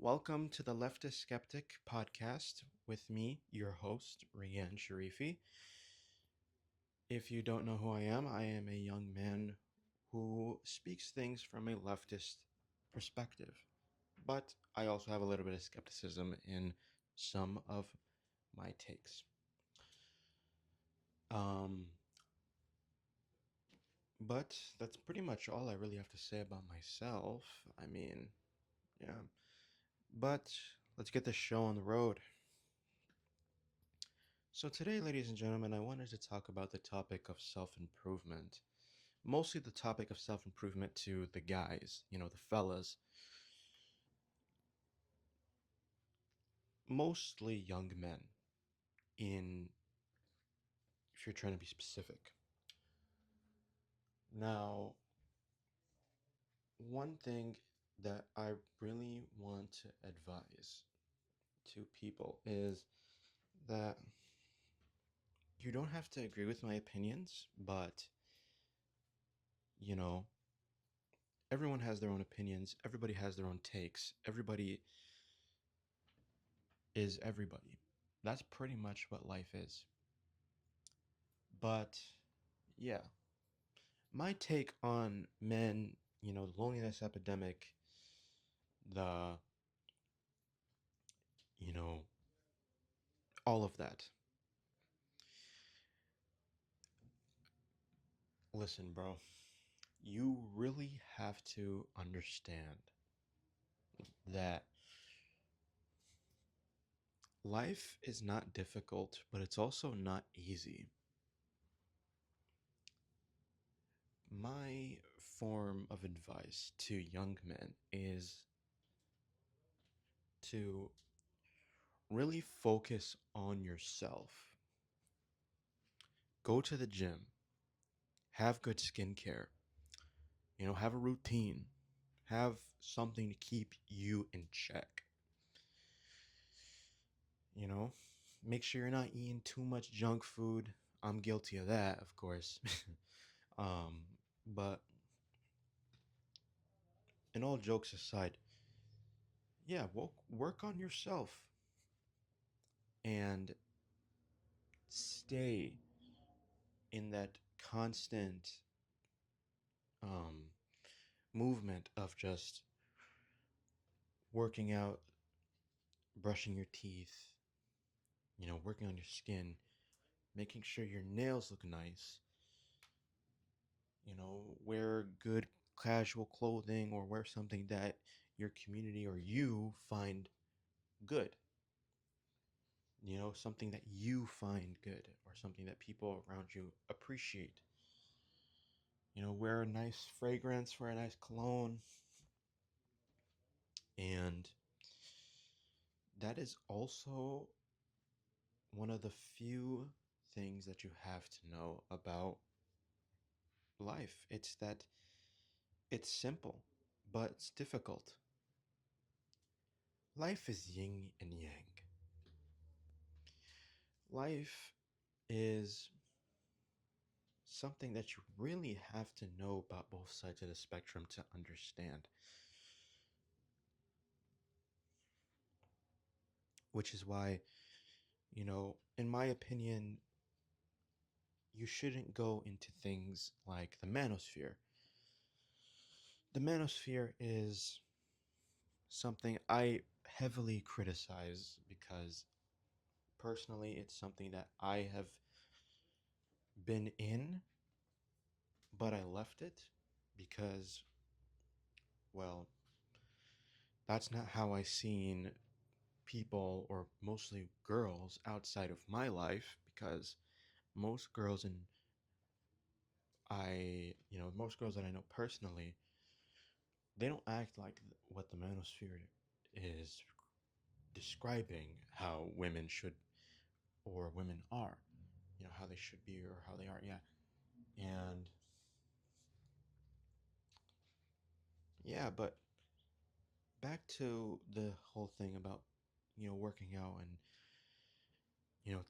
Welcome to the Leftist Skeptic podcast with me, your host, Rian Sharifi. If you don't know who I am a young man who speaks things from a leftist perspective. But I also have a little bit of skepticism in some of my takes. Um, but that's pretty much all I really have to say about myself. Yeah. But let's get this show on the road. So, today, ladies and gentlemen, I wanted to talk about the topic of self improvement. Mostly the topic of self improvement to the guys, the fellas. Mostly young men, in if you're trying to be specific. Now, one thing that I really want to advise to people is that you don't have to agree with my opinions, but, you know, everyone has their own opinions, everybody has their own takes, everybody is everybody. That's pretty much what life is. But yeah, my take on men, the loneliness epidemic, the, you know, all of that. Listen, bro, you really have to understand that life is not difficult, but it's also not easy. My form of advice to young men is to really focus on yourself. Go to the gym, have good skincare, have a routine, have something to keep you in check. You know, make sure you're not eating too much junk food. I'm guilty of that, of course. But in all jokes aside, yeah, work on yourself and stay in that constant um, movement of just working out, brushing your teeth, working on your skin, making sure your nails look nice, wear good casual clothing or wear something that your community or you find good. Something that you find good or something that people around you appreciate. Wear a nice fragrance, wear a nice cologne. And that is also one of the few things that you have to know about life. It's that it's simple, but it's difficult. Life is yin and yang. Life is something that you really have to know about both sides of the spectrum to understand. Which is why, in my opinion, you shouldn't go into things like the manosphere. The manosphere is something I heavily criticize because personally it's something that I have been in, but I left it because, well, that's not how I seen people or mostly girls outside of my life because most girls and most girls that I know personally, they don't act like what the manosphere is describing how women should or women are, how they should be or how they are. Yeah. And yeah, but back to the whole thing about, working out and,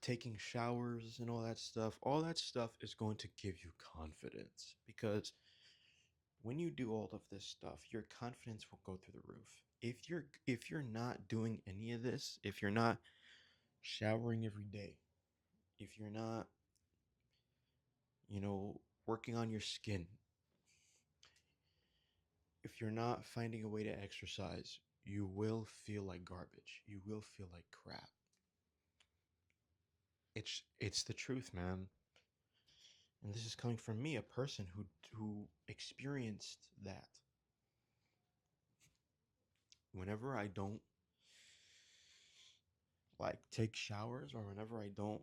taking showers and all that stuff is going to give you confidence because when you do all of this stuff, your confidence will go through the roof. If you're not doing any of this, if you're not showering every day, if you're not, you know, working on your skin, if you're not finding a way to exercise, you will feel like garbage. You will feel like crap. It's the truth, man. And this is coming from me, a person who experienced that. Whenever I don't like take showers or whenever I don't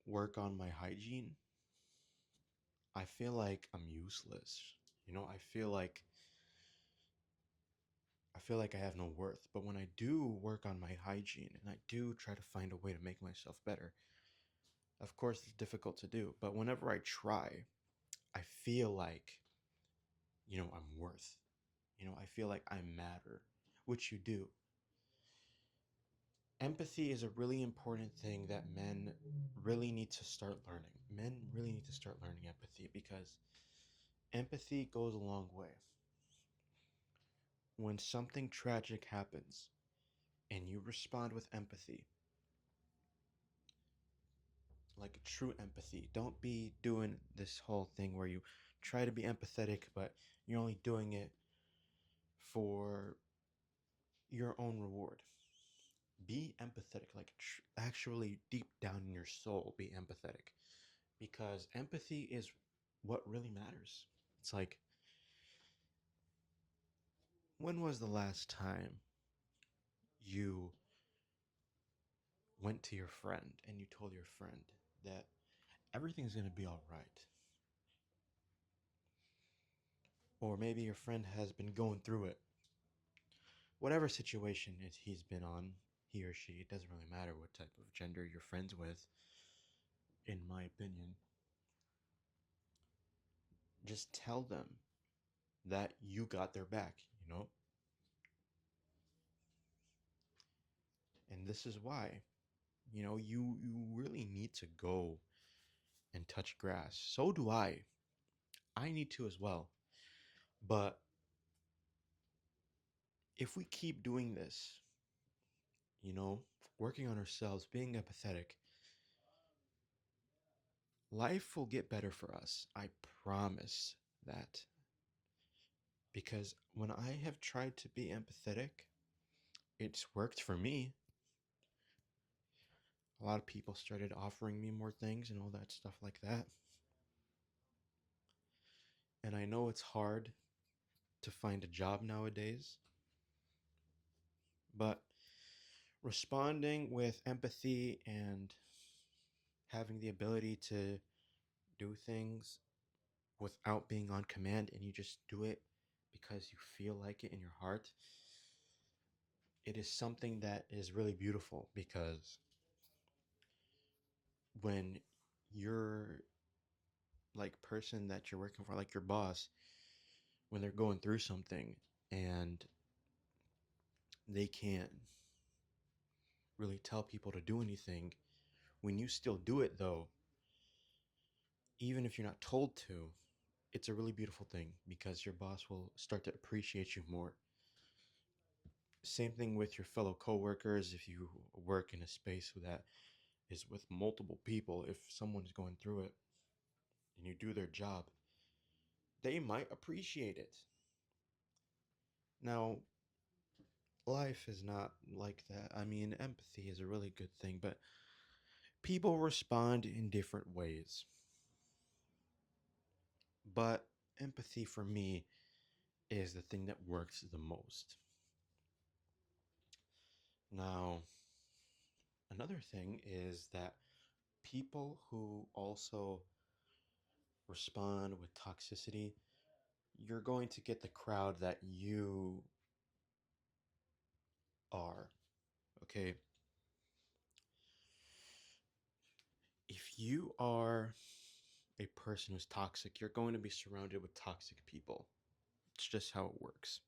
work on my hygiene, I feel like I'm useless. I feel like I have no worth. But when I do work on my hygiene and I do try to find a way to make myself better, of course it's difficult to do, but whenever I try, I feel like, I'm worth. I feel like I matter, which you do. Empathy is a really important thing that men really need to start learning. Men really need to start learning empathy because empathy goes a long way. When something tragic happens and you respond with empathy, like a true empathy, don't be doing this whole thing where you try to be empathetic, but you're only doing it for your own reward. Be empathetic, like actually deep down in your soul, be empathetic because empathy is what really matters. It's like, when was the last time you went to your friend and you told your friend that everything's going to be all right? Or maybe your friend has been going through it. Whatever situation he's been on, he or she, it doesn't really matter what type of gender you're friends with, in my opinion. Just tell them that you got their back. And this is why, you really need to go and touch grass. So do I. I need to as well. But if we keep doing this, you know, working on ourselves, being empathetic, life will get better for us. I promise that. Because when I have tried to be empathetic, it's worked for me. A lot of people started offering me more things and all that stuff like that. And I know it's hard to find a job nowadays, but responding with empathy and having the ability to do things without being on command and you just do it because you feel like it in your heart, it is something that is really beautiful because when your like person that you're working for, like your boss, when they're going through something and they can't really tell people to do anything, when you still do it though, even if you're not told to, it's a really beautiful thing because your boss will start to appreciate you more. Same thing with your fellow coworkers. If you work in a space that is with multiple people, if someone's going through it and you do their job, they might appreciate it. Now, life is not like that. I mean, empathy is a really good thing, but people respond in different ways. But empathy for me is the thing that works the most. Now, another thing is that people who also respond with toxicity, you're going to get the crowd that you are. Okay? If you are a person who's toxic, you're going to be surrounded with toxic people. It's just how it works.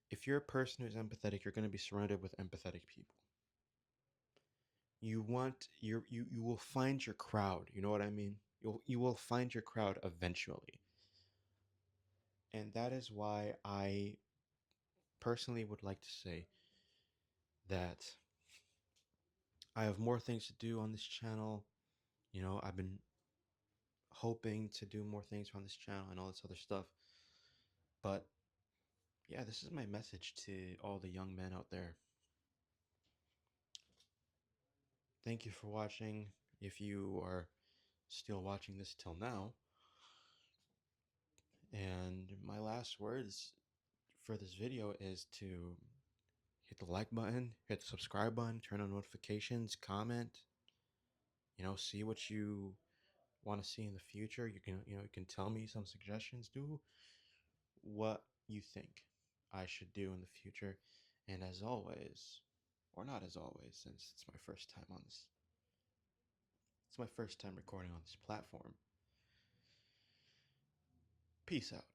If you're a person who's empathetic, you're going to be surrounded with empathetic people. You will find your crowd. You know what I mean? You will find your crowd eventually. And that is why I personally would like to say that I have more things to do on this channel. I've been hoping to do more things on this channel and all this other stuff. But yeah, this is my message to all the young men out there. Thank you for watching. If you are still watching this till now. And my last words for this video is to hit the like button, hit the subscribe button, turn on notifications, comment, see what you want to see in the future. You can tell me some suggestions. Do what you think I should do in the future. And as always, or not as always, since it's my first time on this, it's my first time recording on this platform. Peace out.